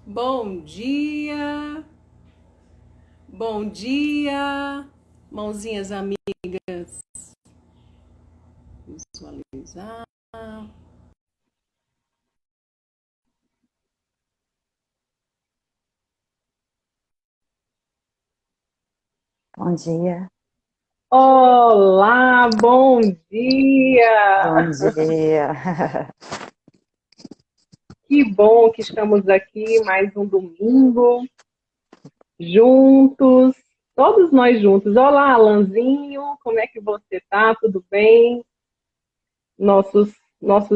Bom dia, bom dia, mãozinhas amigas, visualizar. Bom dia. Olá, bom dia! Bom dia. Que bom que estamos aqui mais um domingo, juntos, todos nós juntos. Olá, Alanzinho, como é que você tá? Tudo bem? Nossos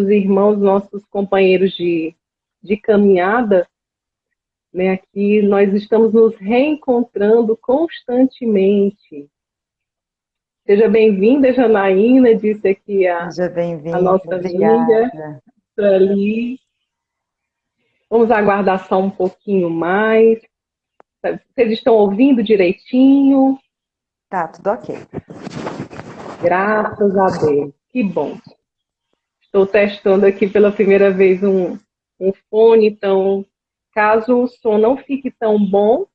irmãos, nossos companheiros de caminhada, né? Aqui nós estamos nos reencontrando constantemente. Seja bem-vinda, Janaína, disse aqui Seja a bem-vindo. nossa amiga Obrigada. ali. Vamos aguardar só um pouquinho mais. Vocês estão ouvindo direitinho? Tá, tudo ok. Graças a Deus. Que bom. Estou testando aqui pela primeira vez um fone, então, caso o som não fique tão bom,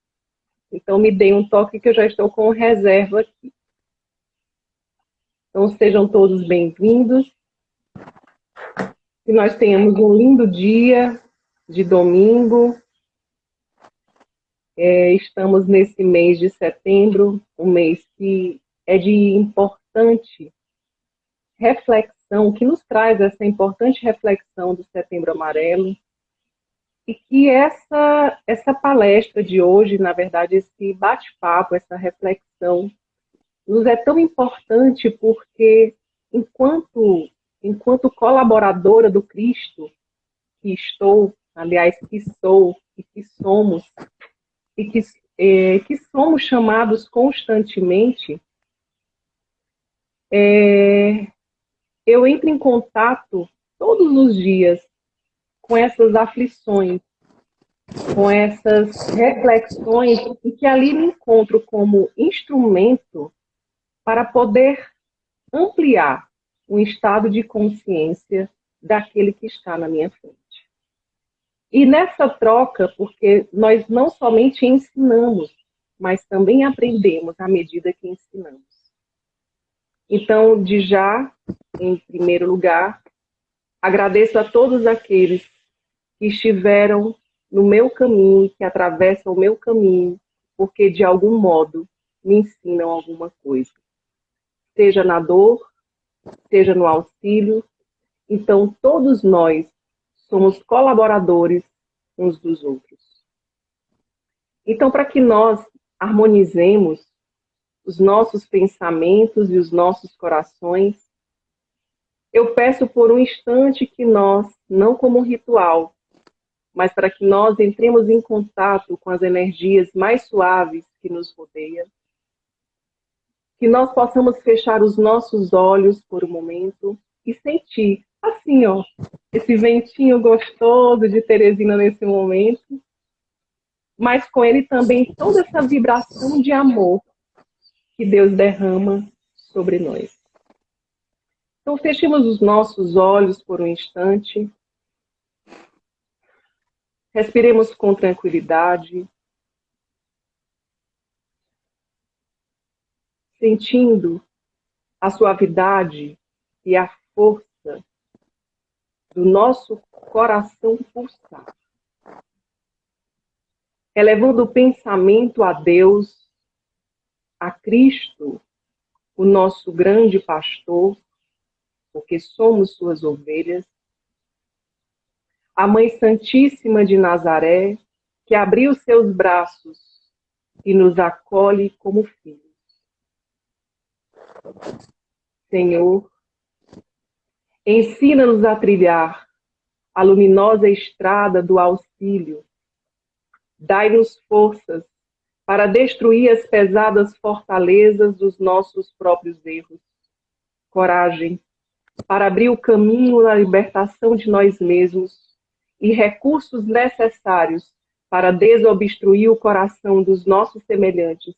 então me dê um toque que eu já estou com reserva aqui. Então, sejam todos bem-vindos. Que nós tenhamos um lindo dia de domingo. Estamos nesse mês de setembro, um mês que é de importante reflexão, que nos traz essa importante reflexão do Setembro Amarelo, e que essa palestra de hoje, na verdade, esse bate-papo, essa reflexão, nos é tão importante porque, enquanto colaboradora do Cristo, que estou, aliás, que sou e que somos, e que somos chamados constantemente, eu entro em contato todos os dias com essas aflições, com essas reflexões, e que ali me encontro como instrumento para poder ampliar o estado de consciência daquele que está na minha frente. E nessa troca, porque nós não somente ensinamos, mas também aprendemos à medida que ensinamos. Então, de já, em primeiro lugar, agradeço a todos aqueles que estiveram no meu caminho, que atravessam o meu caminho, porque de algum modo me ensinam alguma coisa. Seja na dor, seja no auxílio. Então, todos nós somos colaboradores uns dos outros. Então, para que nós harmonizemos os nossos pensamentos e os nossos corações, eu peço por um instante que nós, não como um ritual, mas para que nós entremos em contato com as energias mais suaves que nos rodeiam, que nós possamos fechar os nossos olhos por um momento e sentir, assim, ó, esse ventinho gostoso de Teresina nesse momento, mas com ele também toda essa vibração de amor que Deus derrama sobre nós. Então, fechemos os nossos olhos por um instante, respiremos com tranquilidade, sentindo a suavidade e a força do nosso coração pulsar. Elevando o pensamento a Deus, a Cristo, o nosso grande pastor, porque somos suas ovelhas, a Mãe Santíssima de Nazaré, que abriu seus braços e nos acolhe como filhos. Senhor, ensina-nos a trilhar a luminosa estrada do auxílio. Dai-nos forças para destruir as pesadas fortalezas dos nossos próprios erros. Coragem para abrir o caminho na libertação de nós mesmos e recursos necessários para desobstruir o coração dos nossos semelhantes,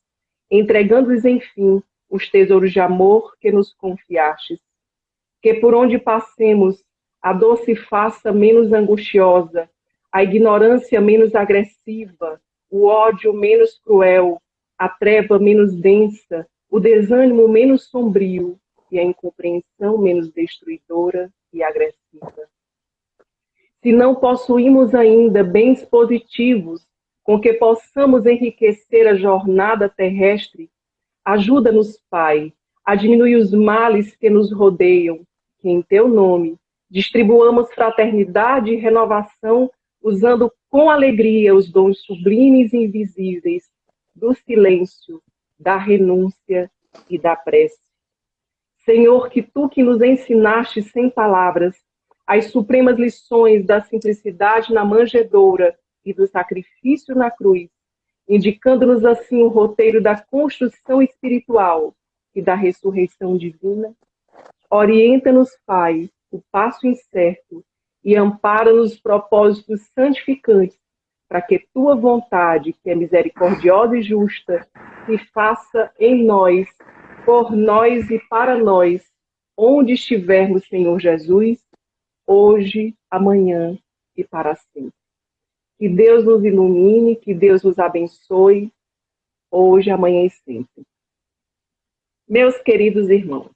entregando-lhes, enfim, os tesouros de amor que nos confiastes. Que por onde passemos, a dor se faça menos angustiosa, a ignorância menos agressiva, o ódio menos cruel, a treva menos densa, o desânimo menos sombrio e a incompreensão menos destruidora e agressiva. Se não possuímos ainda bens positivos com que possamos enriquecer a jornada terrestre, ajuda-nos, Pai, a diminuir os males que nos rodeiam, que em Teu nome distribuamos fraternidade e renovação, usando com alegria os dons sublimes e invisíveis do silêncio, da renúncia e da prece. Senhor, que Tu que nos ensinaste sem palavras as supremas lições da simplicidade na manjedoura e do sacrifício na cruz, indicando-nos assim o roteiro da construção espiritual e da ressurreição divina, orienta-nos, Pai, o passo incerto e ampara-nos os propósitos santificantes, para que Tua vontade, que é misericordiosa e justa, se faça em nós, por nós e para nós, onde estivermos, Senhor Jesus, hoje, amanhã e para sempre. Que Deus nos ilumine, que Deus nos abençoe, hoje, amanhã e sempre. Meus queridos irmãos,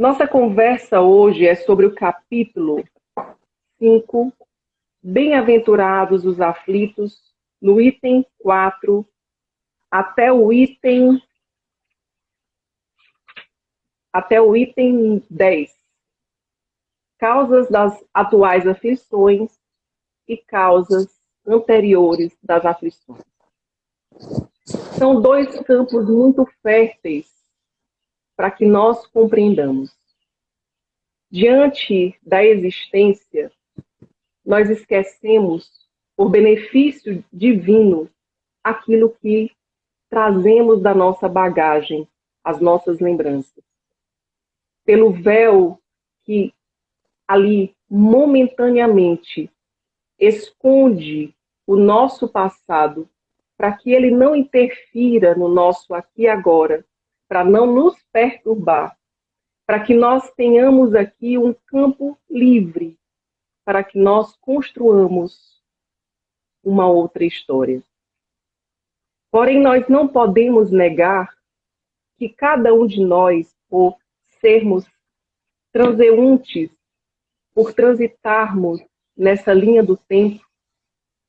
nossa conversa hoje é sobre o capítulo 5, Bem-aventurados os aflitos, no item 4 até o item 10. Causas das atuais aflições e causas anteriores das aflições. São dois campos muito férteis para que nós compreendamos. Diante da existência, nós esquecemos, por benefício divino, aquilo que trazemos da nossa bagagem, as nossas lembranças. Pelo véu que ali, momentaneamente, esconde o nosso passado, para que ele não interfira no nosso aqui e agora, para não nos perturbar, para que nós tenhamos aqui um campo livre, para que nós construamos uma outra história. Porém, nós não podemos negar que cada um de nós, por sermos transeuntes, por transitarmos nessa linha do tempo,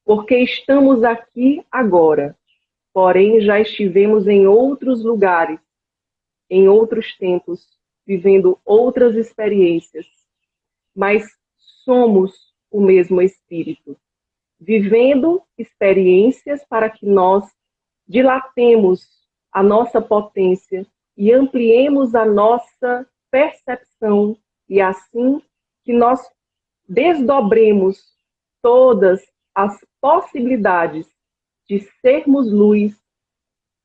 porque estamos aqui agora, porém já estivemos em outros lugares, em outros tempos, vivendo outras experiências, mas somos o mesmo Espírito, vivendo experiências para que nós dilatemos a nossa potência e ampliemos a nossa percepção e assim que nós desdobremos todas as possibilidades de sermos luz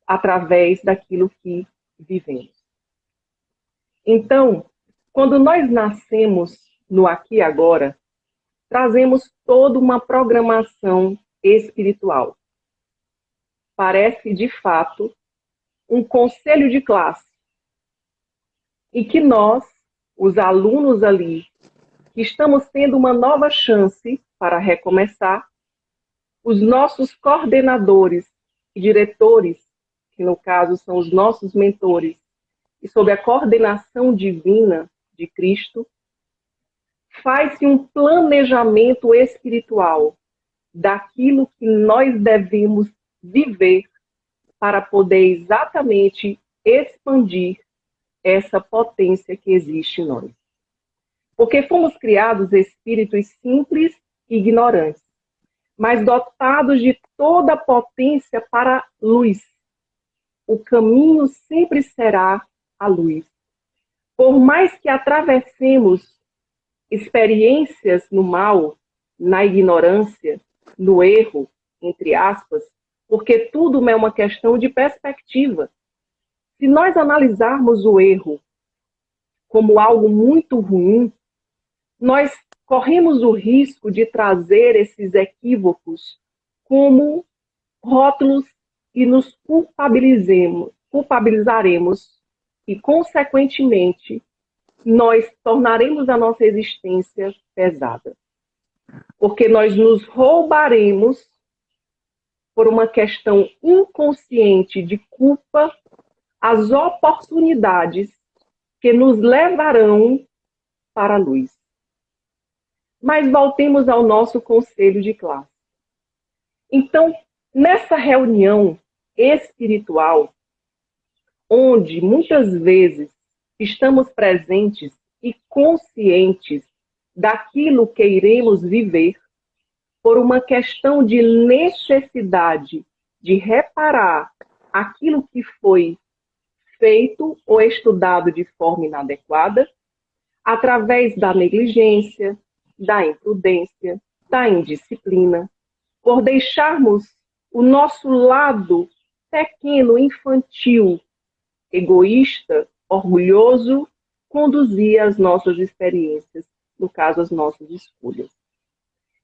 através daquilo que vivemos. Então, quando nós nascemos no aqui e agora, trazemos toda uma programação espiritual. Parece, de fato, um conselho de classe, em que nós, os alunos ali, que estamos tendo uma nova chance para recomeçar, os nossos coordenadores e diretores, que no caso são os nossos mentores, e sob a coordenação divina de Cristo, faz-se um planejamento espiritual daquilo que nós devemos viver para poder exatamente expandir essa potência que existe em nós. Porque fomos criados espíritos simples e ignorantes, mas dotados de toda a potência para a luz. O caminho sempre será a luz. Por mais que atravessemos experiências no mal, na ignorância, no erro, entre aspas, porque tudo é uma questão de perspectiva. Se nós analisarmos o erro como algo muito ruim, nós corremos o risco de trazer esses equívocos como rótulos e nos culpabilizaremos e, consequentemente, nós tornaremos a nossa existência pesada. porque nós nos roubaremos por uma questão inconsciente de culpa as oportunidades que nos levarão para a luz. Mas voltemos ao nosso conselho de classe. Então, nessa reunião espiritual, onde muitas vezes estamos presentes e conscientes daquilo que iremos viver, por uma questão de necessidade de reparar aquilo que foi feito ou estudado de forma inadequada, através da negligência, da imprudência, da indisciplina, por deixarmos o nosso lado pequeno, infantil, egoísta, orgulhoso, conduzir as nossas experiências, no caso, as nossas escolhas.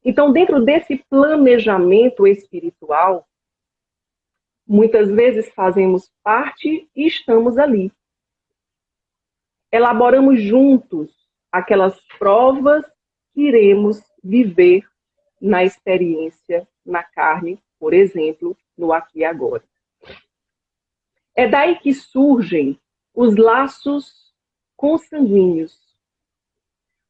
Então, dentro desse planejamento espiritual, muitas vezes fazemos parte e estamos ali. Elaboramos juntos aquelas provas que iremos viver na experiência, na carne, por exemplo, no aqui e agora. É daí que surgem os laços consanguíneos,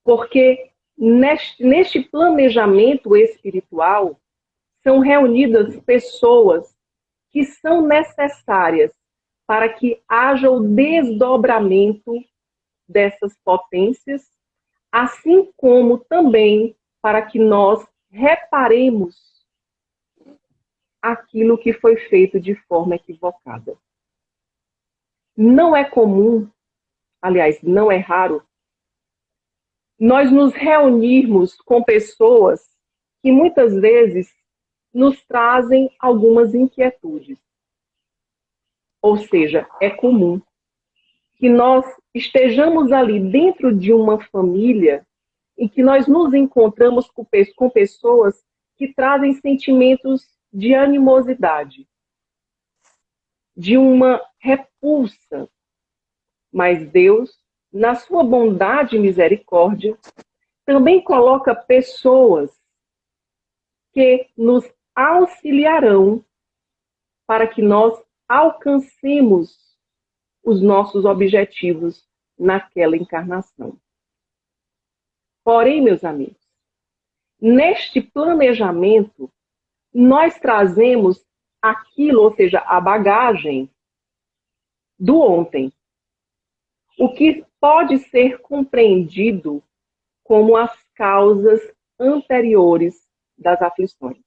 porque neste planejamento espiritual são reunidas pessoas que são necessárias para que haja o desdobramento dessas potências, assim como também para que nós reparemos aquilo que foi feito de forma equivocada. Não é comum, aliás, não é raro, nós nos reunirmos com pessoas que muitas vezes nos trazem algumas inquietudes. Ou seja, é comum que nós estejamos ali dentro de uma família em que nós nos encontramos com pessoas que trazem sentimentos de animosidade, de uma repulsa. Mas Deus, na sua bondade e misericórdia, também coloca pessoas que nos auxiliarão para que nós alcancemos os nossos objetivos naquela encarnação. Porém, meus amigos, neste planejamento, nós trazemos aquilo, ou seja, a bagagem do ontem, o que pode ser compreendido como as causas anteriores das aflições.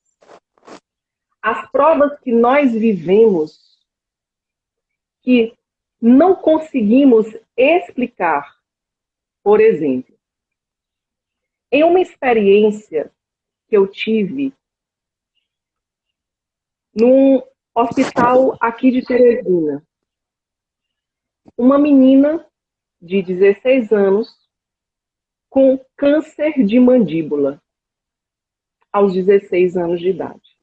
As provas que nós vivemos, que não conseguimos explicar, por exemplo, em uma experiência que eu tive num hospital aqui de Teresina, uma menina de 16 anos com câncer de mandíbula, aos 16 anos de idade.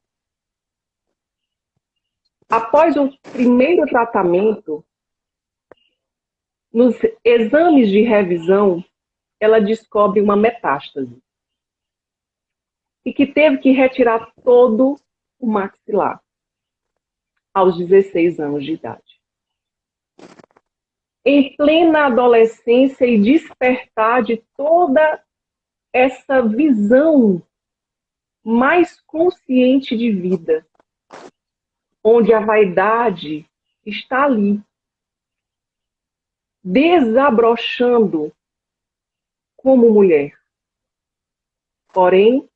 Após o primeiro tratamento, nos exames de revisão, ela descobre uma metástase e que teve que retirar todo o maxilar, aos 16 anos de idade. Em plena adolescência e despertar de toda essa visão mais consciente de vida, onde a vaidade está ali, desabrochando como mulher. Porém,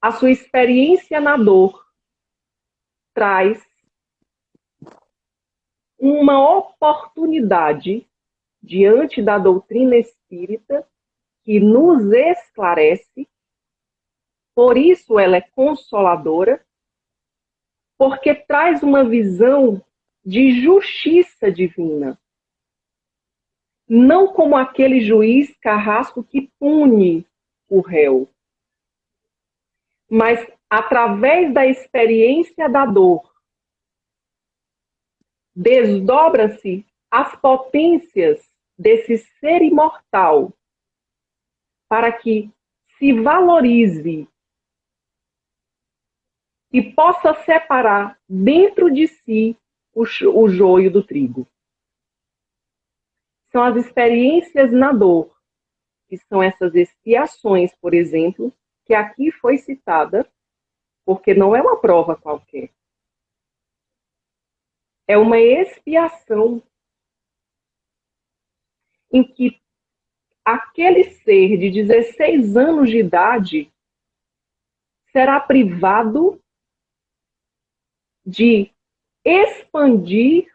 a sua experiência na dor traz uma oportunidade diante da doutrina espírita que nos esclarece. Por isso ela é consoladora, porque traz uma visão de justiça divina. Não como aquele juiz carrasco que pune o réu, mas através da experiência da dor, desdobra-se as potências desse ser imortal, para que se valorize e possa separar dentro de si o joio do trigo. São as experiências na dor, que são essas expiações, por exemplo, que aqui foi citada, porque não é uma prova qualquer. É uma expiação em que aquele ser de 16 anos de idade será privado de expandir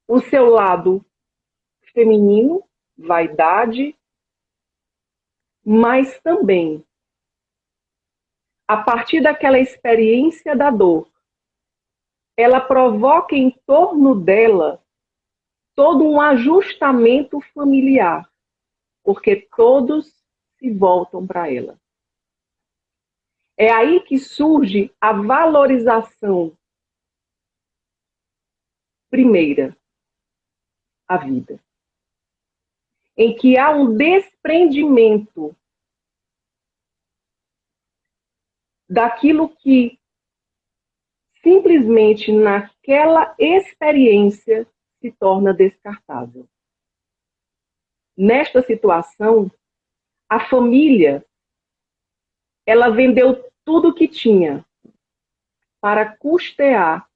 o seu lado feminino, vaidade, mas também, a partir daquela experiência da dor, ela provoca em torno dela todo um ajustamento familiar, porque todos se voltam para ela. É aí que surge a valorização primeira, a vida. Em que há um desprendimento daquilo que simplesmente naquela experiência se torna descartável. Nesta situação, a família, ela vendeu tudo o que tinha para custear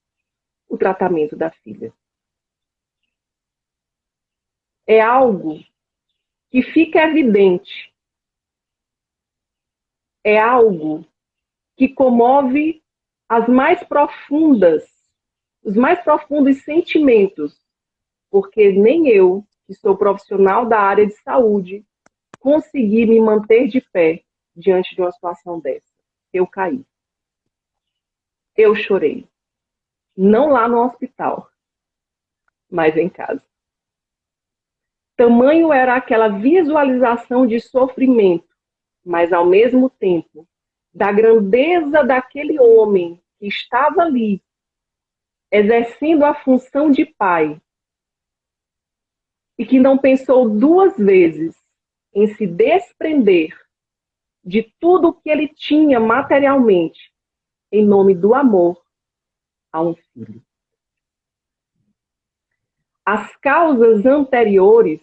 o tratamento da filha. É algo que fica evidente. É algo que comove os mais profundos sentimentos, porque nem eu, que sou profissional da área de saúde, consegui me manter de pé diante de uma situação dessa. Eu caí. Eu chorei. Não lá no hospital, mas em casa. Tamanho era aquela visualização de sofrimento, mas ao mesmo tempo, da grandeza daquele homem que estava ali, exercendo a função de pai, e que não pensou duas vezes em se desprender de tudo o que ele tinha materialmente, em nome do amor a um filho. As causas anteriores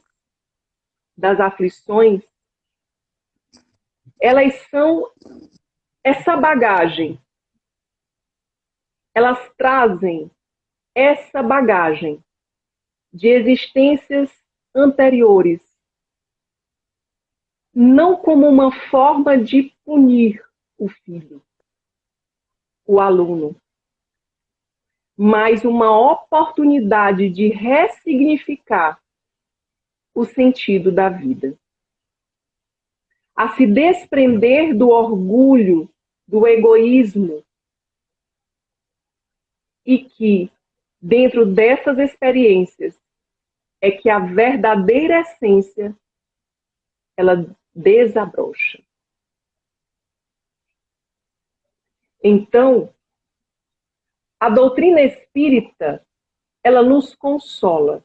das aflições, elas são essa bagagem. Elas trazem essa bagagem de existências anteriores, não como uma forma de punir o filho, o aluno, mas uma oportunidade de ressignificar o sentido da vida. A se desprender do orgulho, do egoísmo, e que, dentro dessas experiências, é que a verdadeira essência, ela desabrocha. Então, a doutrina espírita, ela nos consola,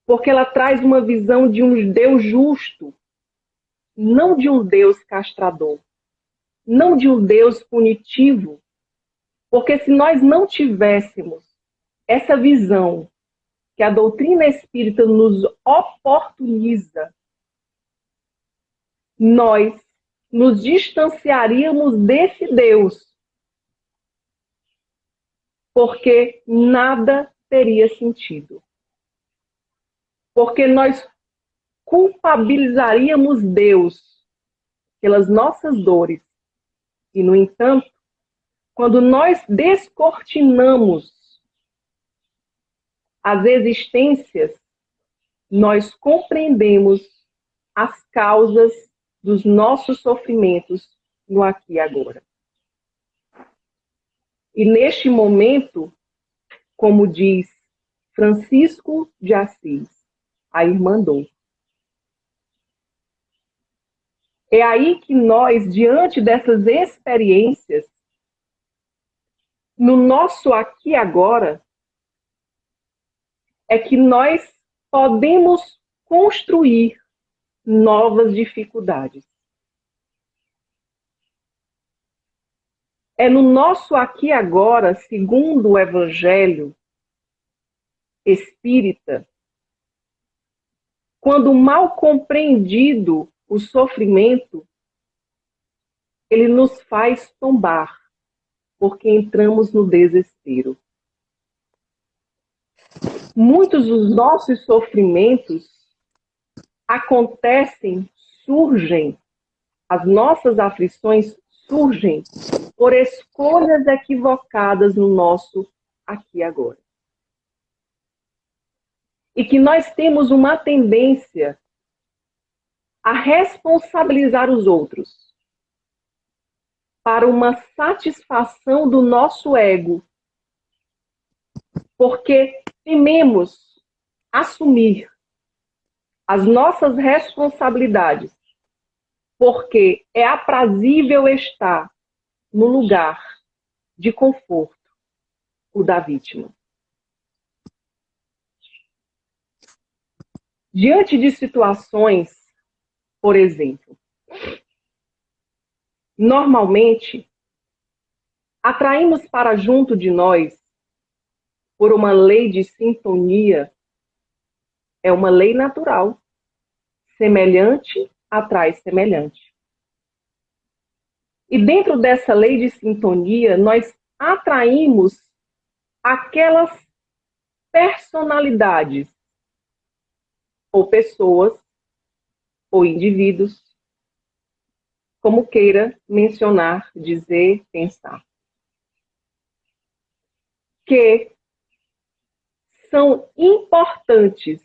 porque ela traz uma visão de um Deus justo, não de um Deus castrador, não de um Deus punitivo, porque se nós não tivéssemos essa visão que a doutrina espírita nos oportuniza, nós nos distanciaríamos desse Deus, porque nada teria sentido. Porque nós culpabilizaríamos Deus pelas nossas dores. E, no entanto, quando nós descortinamos as existências, nós compreendemos as causas dos nossos sofrimentos no aqui e agora. E neste momento, como diz Francisco de Assis, a irmã dor. É aí que nós, diante dessas experiências, no nosso aqui e agora, é que nós podemos construir novas dificuldades. É no nosso aqui e agora, segundo o Evangelho espírita, quando mal compreendido o sofrimento, ele nos faz tombar, porque entramos no desespero. Muitos dos nossos sofrimentos acontecem, surgem, as nossas aflições surgem por escolhas equivocadas no nosso aqui e agora. E que nós temos uma tendência a responsabilizar os outros para uma satisfação do nosso ego, porque tememos assumir as nossas responsabilidades, porque é aprazível estar no lugar de conforto, o da vítima. Diante de situações, por exemplo, normalmente atraímos para junto de nós, por uma lei de sintonia, é uma lei natural. Semelhante atrai semelhante. E dentro dessa lei de sintonia, nós atraímos aquelas personalidades, ou pessoas, ou indivíduos, como queira mencionar, dizer, pensar, que são importantes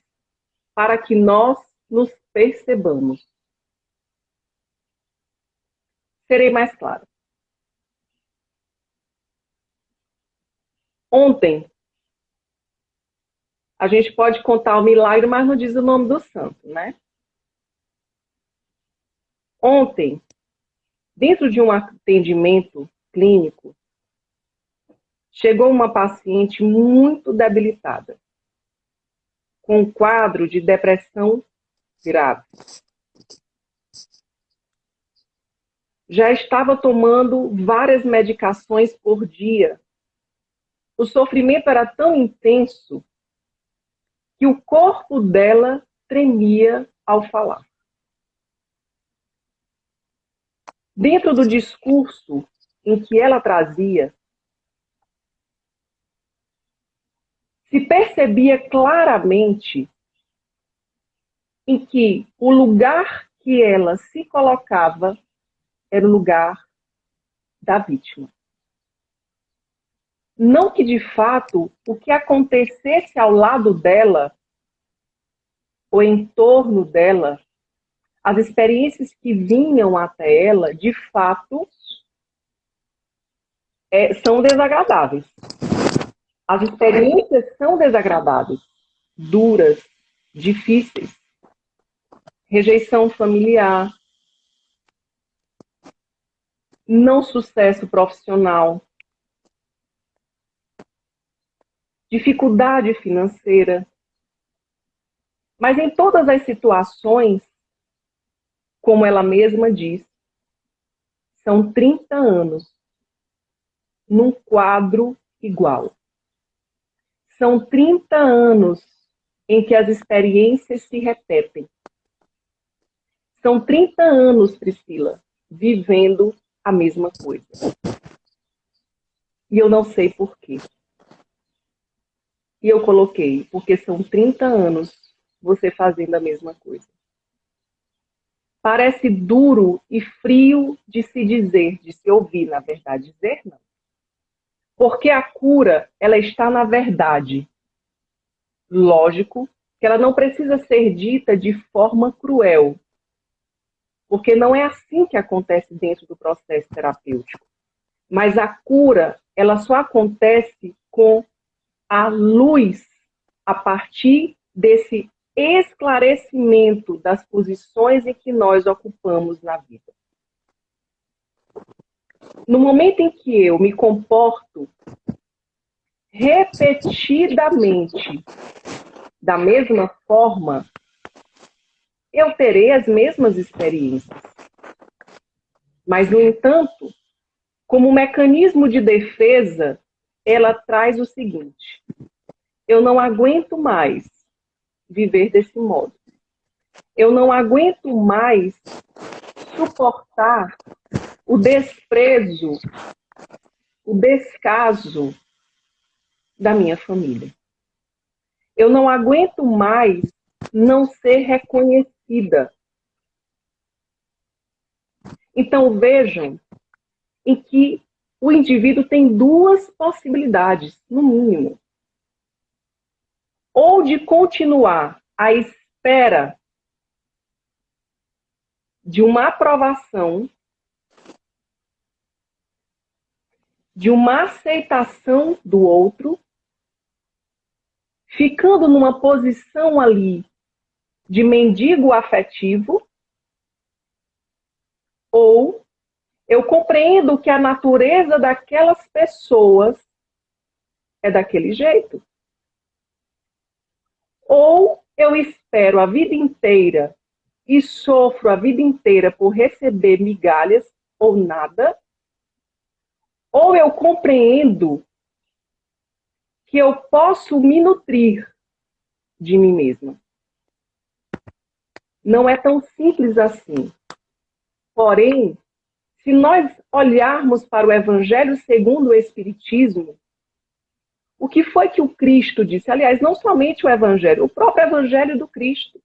para que nós nos percebamos. Serei mais claro. Ontem, a gente pode contar o milagre, mas não diz o nome do santo, né? Ontem, dentro de um atendimento clínico, chegou uma paciente muito debilitada, com um quadro de depressão grave. Já estava tomando várias medicações por dia. O sofrimento era tão intenso que o corpo dela tremia ao falar. Dentro do discurso em que ela trazia, se percebia claramente em que o lugar que ela se colocava era o lugar da vítima. Não que, de fato, o que acontecesse ao lado dela, ou em torno dela, as experiências que vinham até ela, de fato, são desagradáveis. As experiências são desagradáveis, duras, difíceis. Rejeição familiar, não sucesso profissional, dificuldade financeira. Mas em todas as situações, como ela mesma diz, são 30 anos num quadro igual. São 30 anos em que as experiências se repetem. São 30 anos, Priscila, vivendo a mesma coisa. E eu não sei por quê. E eu coloquei, porque são 30 anos você fazendo a mesma coisa. Parece duro e frio de se dizer, de se ouvir, na verdade, dizer não. Porque a cura, ela está na verdade. Lógico que ela não precisa ser dita de forma cruel, porque não é assim que acontece dentro do processo terapêutico. Mas a cura, ela só acontece com a luz, a partir desse esclarecimento das posições em que nós ocupamos na vida. No momento em que eu me comporto repetidamente da mesma forma, eu terei as mesmas experiências. Mas, no entanto, como mecanismo de defesa, ela traz o seguinte: eu não aguento mais viver desse modo. Eu não aguento mais suportar o desprezo, o descaso da minha família. Eu não aguento mais não ser reconhecida. Então, vejam em que o indivíduo tem duas possibilidades, no mínimo. Ou de continuar à espera de uma aprovação, de uma aceitação do outro, ficando numa posição ali de mendigo afetivo, ou eu compreendo que a natureza daquelas pessoas é daquele jeito. Ou eu espero a vida inteira e sofro a vida inteira por receber migalhas ou nada, ou eu compreendo que eu posso me nutrir de mim mesma. Não é tão simples assim. Porém, se nós olharmos para o Evangelho segundo o Espiritismo, o que foi que o Cristo disse? Aliás, não somente o Evangelho, o próprio Evangelho do Cristo.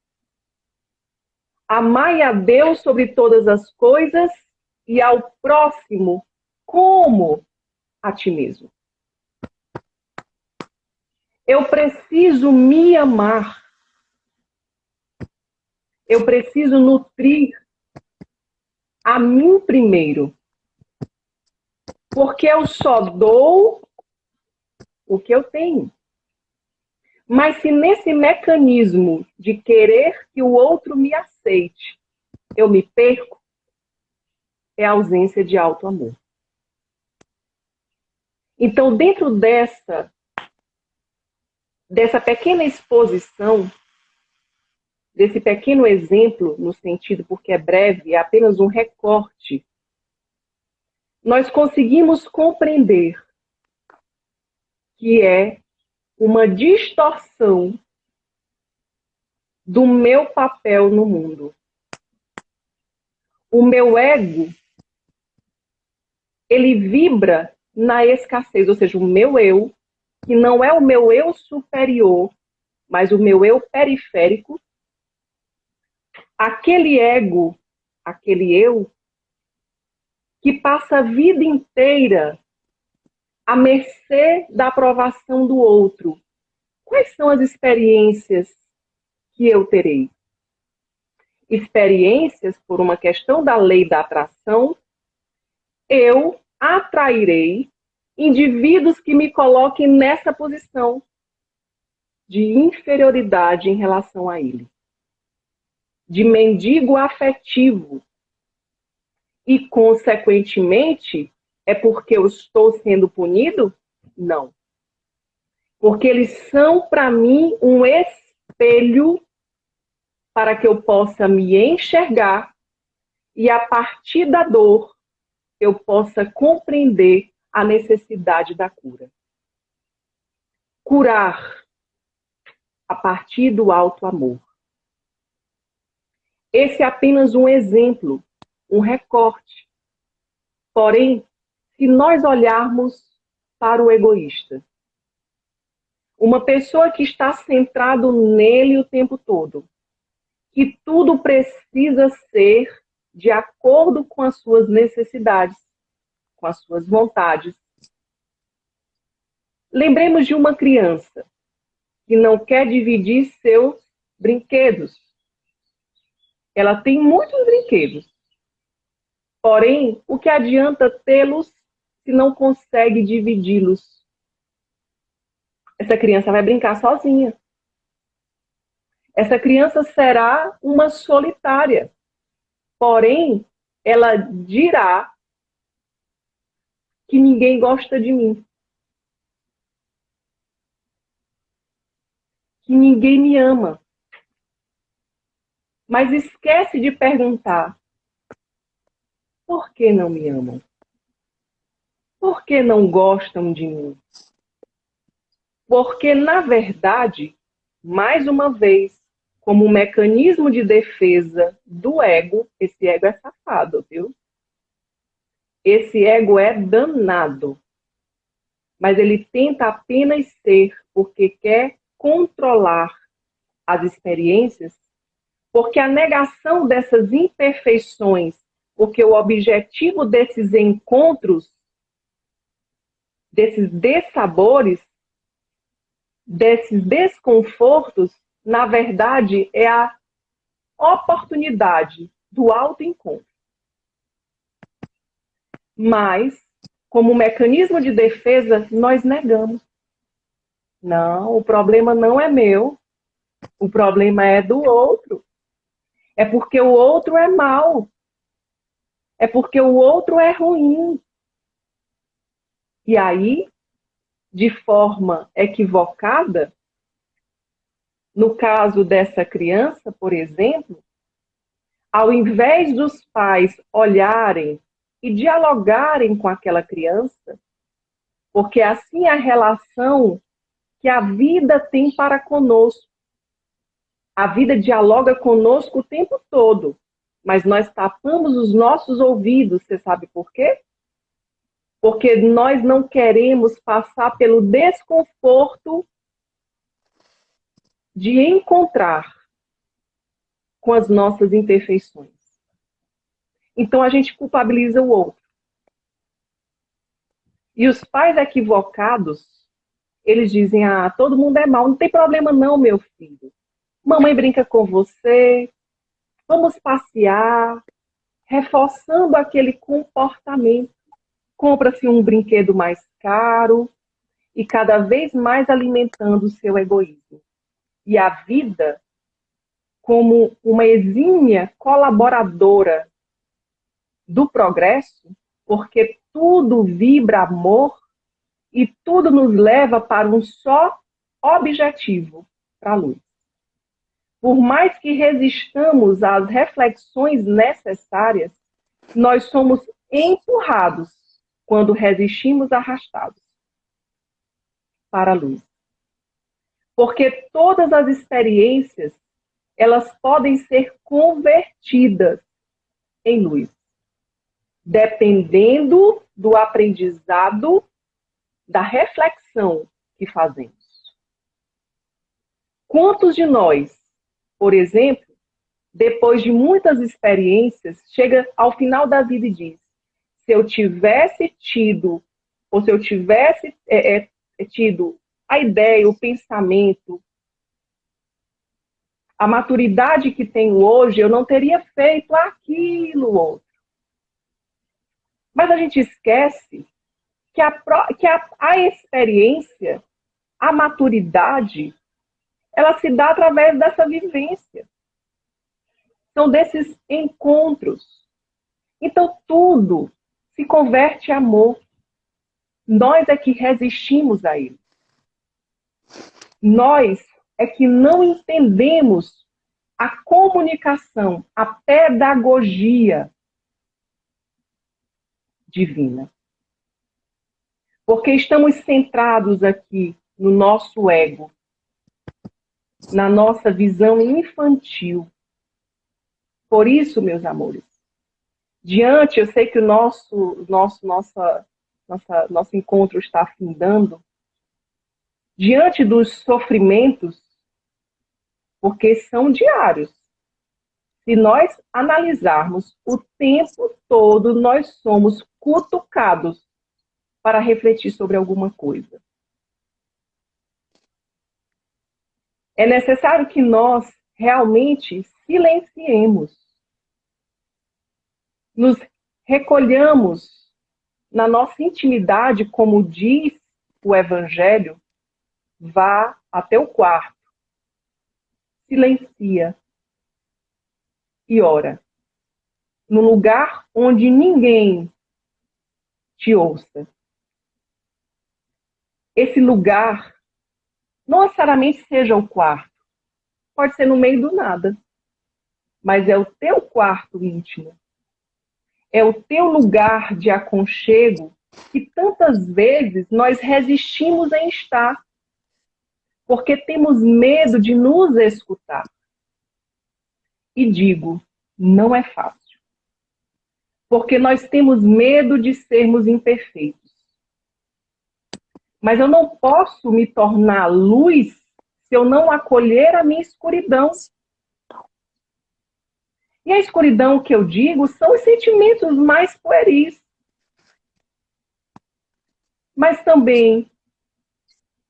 Amai a Deus sobre todas as coisas e ao próximo como a ti mesmo. Eu preciso me amar. Eu preciso nutrir a mim primeiro. Porque eu só dou o que eu tenho. Mas se nesse mecanismo de querer que o outro me aceite, eu me perco, é a ausência de auto-amor. Então, dentro dessa pequena exposição, desse pequeno exemplo, no sentido porque é breve, é apenas um recorte, nós conseguimos compreender que é uma distorção do meu papel no mundo. O meu ego, ele vibra na escassez, ou seja, o meu eu, que não é o meu eu superior, mas o meu eu periférico, aquele ego, aquele eu, que passa a vida inteira à mercê da aprovação do outro. Quais são as experiências que eu terei? Experiências, por uma questão da lei da atração, eu atrairei indivíduos que me coloquem nessa posição de inferioridade em relação a ele, de mendigo afetivo. E, consequentemente, é porque eu estou sendo punido? Não. Porque eles são, para mim, um espelho para que eu possa me enxergar e, a partir da dor, eu possa compreender a necessidade da cura. Curar a partir do auto-amor. Esse é apenas um exemplo, um recorte. Porém, se nós olharmos para o egoísta, uma pessoa que está centrado nele o tempo todo, que tudo precisa ser de acordo com as suas necessidades, com as suas vontades. Lembremos de uma criança que não quer dividir seus brinquedos. Ela tem muitos brinquedos. Porém, o que adianta tê-los se não consegue dividi-los? Essa criança vai brincar sozinha. Essa criança será uma solitária. Porém, ela dirá que ninguém gosta de mim. Que ninguém me ama. mas esquece de perguntar: por que não me amam? Por que não gostam de mim? Porque, na verdade, mais uma vez, como um mecanismo de defesa do ego, esse ego é safado, viu? Esse ego é danado. Mas ele tenta apenas ser porque quer controlar as experiências, porque a negação dessas imperfeições, porque o objetivo desses encontros, desses dessabores, desses desconfortos, na verdade, é a oportunidade do autoencontro. Mas, como mecanismo de defesa, nós negamos. Não, o problema não é meu. O problema é do outro. É porque o outro é mau. É porque o outro é ruim. E aí, de forma equivocada, no caso dessa criança, por exemplo, ao invés dos pais olharem e dialogarem com aquela criança, porque assim é a relação que a vida tem para conosco. A vida dialoga conosco o tempo todo, mas nós tapamos os nossos ouvidos, você sabe por quê? Porque nós não queremos passar pelo desconforto de encontrar com as nossas imperfeições. Então a gente culpabiliza o outro. E os pais equivocados, eles dizem: ah, todo mundo é mau, não tem problema não, meu filho. Mamãe brinca com você, vamos passear, reforçando aquele comportamento. Compra-se um brinquedo mais caro e cada vez mais alimentando o seu egoísmo. E a vida, como uma exímia colaboradora do progresso, porque tudo vibra amor e tudo nos leva para um só objetivo, para a luz. Por mais que resistamos às reflexões necessárias, nós somos empurrados quando resistimos arrastados para a luz. Porque todas as experiências, elas podem ser convertidas em luz, dependendo do aprendizado, da reflexão que fazemos. Quantos de nós, por exemplo, depois de muitas experiências, chega ao final da vida e diz: se eu tivesse tido, ou se eu tivesse tido a ideia, o pensamento, a maturidade que tenho hoje, eu não teria feito aquilo outro. Mas a gente esquece que a experiência, a maturidade, ela se dá através dessa vivência. São desses encontros. Então, tudo se converte em amor. Nós é que resistimos a ele. Nós é que não entendemos a comunicação, a pedagogia divina. Porque estamos centrados aqui no nosso ego, na nossa visão infantil. Por isso, meus amores, eu sei que o nosso encontro está afindando, diante dos sofrimentos, porque são diários. Se nós analisarmos o tempo todo, nós somos cutucados para refletir sobre alguma coisa. É necessário que nós realmente silenciemos, nos recolhamos na nossa intimidade, como diz o Evangelho, vá até o quarto, silencia e ora, no lugar onde ninguém te ouça. Esse lugar não necessariamente seja o quarto, pode ser no meio do nada, mas é o teu quarto íntimo. É o teu lugar de aconchego que tantas vezes nós resistimos em estar, porque temos medo de nos escutar. E digo, não é fácil, porque nós temos medo de sermos imperfeitos. Mas eu não posso me tornar luz se eu não acolher a minha escuridão. E a escuridão que eu digo são os sentimentos mais pueris. Mas também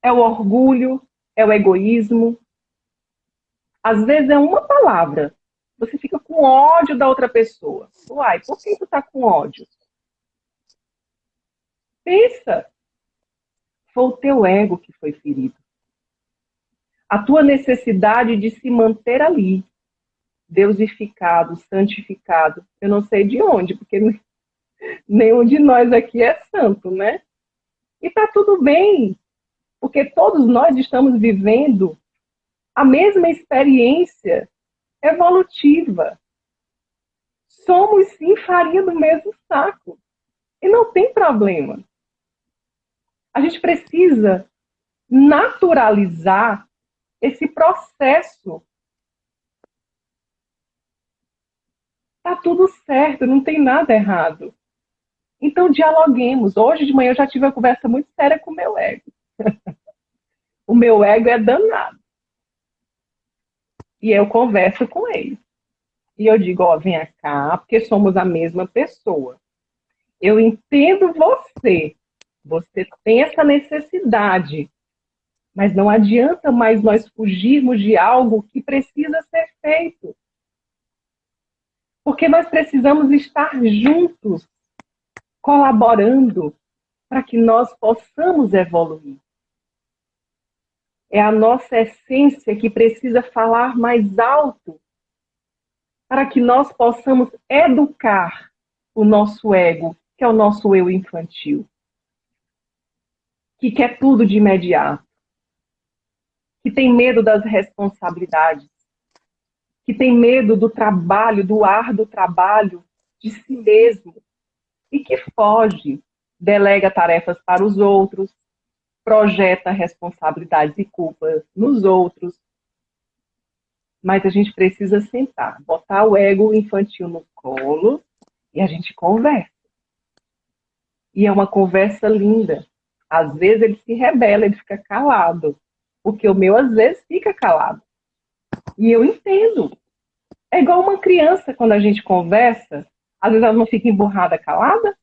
é o orgulho, é o egoísmo. Às vezes é uma palavra. Você fica com ódio da outra pessoa. Uai, por que tu tá com ódio? Pensa. Foi o teu ego que foi ferido. A tua necessidade de se manter ali, deusificado, santificado. Eu não sei de onde, porque nenhum de nós aqui é santo, né? E tá tudo bem, porque todos nós estamos vivendo a mesma experiência evolutiva. Somos sim farinha do mesmo saco. E não tem problema. A gente precisa naturalizar esse processo. Tá tudo certo, não tem nada errado. Então dialoguemos. Hoje de manhã eu já tive uma conversa muito séria com o meu ego. O meu ego é danado. E eu converso com ele. E eu digo, ó, vem cá, porque somos a mesma pessoa. Eu entendo você. Você tem essa necessidade. Mas não adianta mais nós fugirmos de algo que precisa ser feito. Porque nós precisamos estar juntos, colaborando, para que nós possamos evoluir. É a nossa essência que precisa falar mais alto, para que nós possamos educar o nosso ego, que é o nosso eu infantil, que quer tudo de imediato, que tem medo das responsabilidades, que tem medo do trabalho, do árduo trabalho de si mesmo, e que foge, delega tarefas para os outros, projeta responsabilidades e culpas nos outros. Mas a gente precisa sentar, botar o ego infantil no colo e a gente conversa. E é uma conversa linda. Às vezes ele se rebela, ele fica calado. Porque o meu, às vezes, fica calado. E eu entendo. É igual uma criança, quando a gente conversa, às vezes ela não fica emburrada, calada,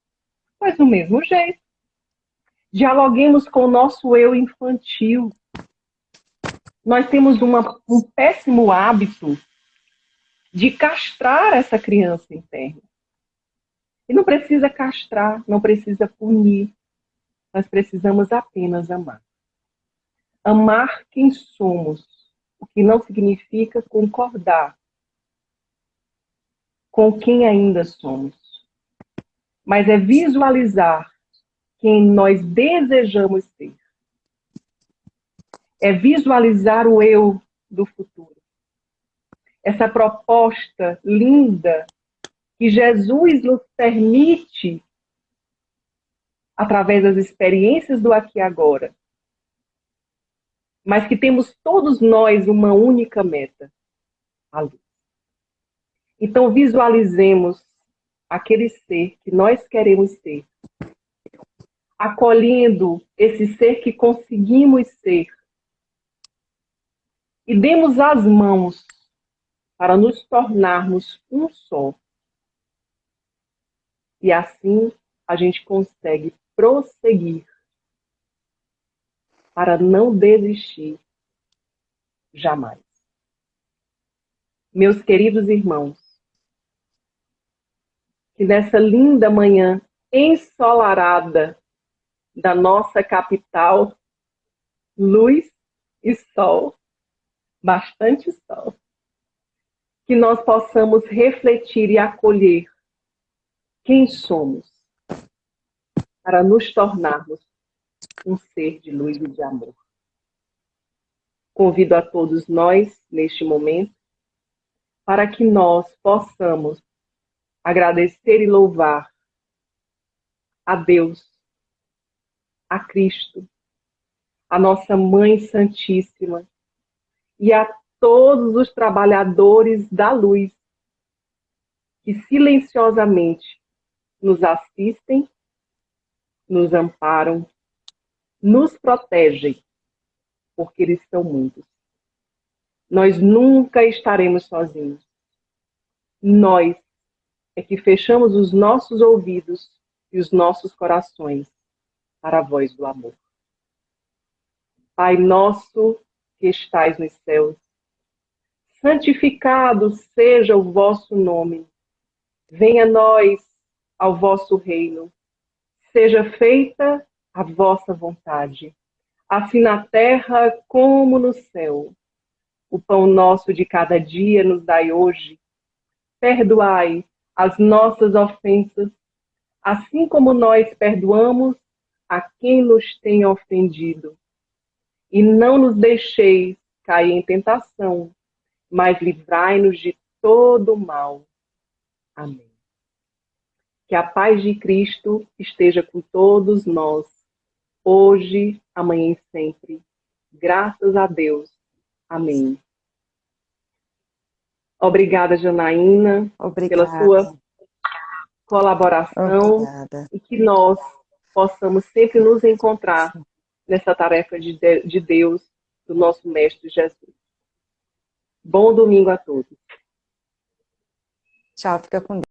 mas do mesmo jeito. Dialoguemos com o nosso eu infantil. Nós temos um péssimo hábito de castrar essa criança interna. E não precisa castrar, não precisa punir. Nós precisamos apenas amar. Amar quem somos, o que não significa concordar com quem ainda somos. Mas é visualizar quem nós desejamos ser. É visualizar o eu do futuro. Essa proposta linda que Jesus nos permite, através das experiências do aqui e agora, mas que temos todos nós uma única meta, a luz. Então visualizemos aquele ser que nós queremos ser, acolhendo esse ser que conseguimos ser, e demos as mãos para nos tornarmos um só. E assim a gente consegue prosseguir para não desistir jamais. Meus queridos irmãos, que nessa linda manhã ensolarada da nossa capital, luz e sol, bastante sol, que nós possamos refletir e acolher quem somos, para nos tornarmos um ser de luz e de amor. Convido a todos nós, neste momento, para que nós possamos agradecer e louvar a Deus, a Cristo, a nossa Mãe Santíssima e a todos os trabalhadores da luz que silenciosamente nos assistem, nos amparam, nos protegem, porque eles são muitos. Nós nunca estaremos sozinhos. Nós é que fechamos os nossos ouvidos e os nossos corações para a voz do amor. Pai nosso que estais nos céus, santificado seja o vosso nome. Venha a nós ao vosso reino. Seja feita a vossa vontade, assim na terra como no céu. O pão nosso de cada dia nos dai hoje. Perdoai as nossas ofensas, assim como nós perdoamos a quem nos tem ofendido. E não nos deixeis cair em tentação, mas livrai-nos de todo o mal. Amém. Que a paz de Cristo esteja com todos nós, hoje, amanhã e sempre. Graças a Deus. Amém. Obrigada, Janaína, pela sua colaboração. Obrigada. E que nós possamos sempre nos encontrar nessa tarefa de Deus, do nosso Mestre Jesus. Bom domingo a todos. Tchau, fica com Deus.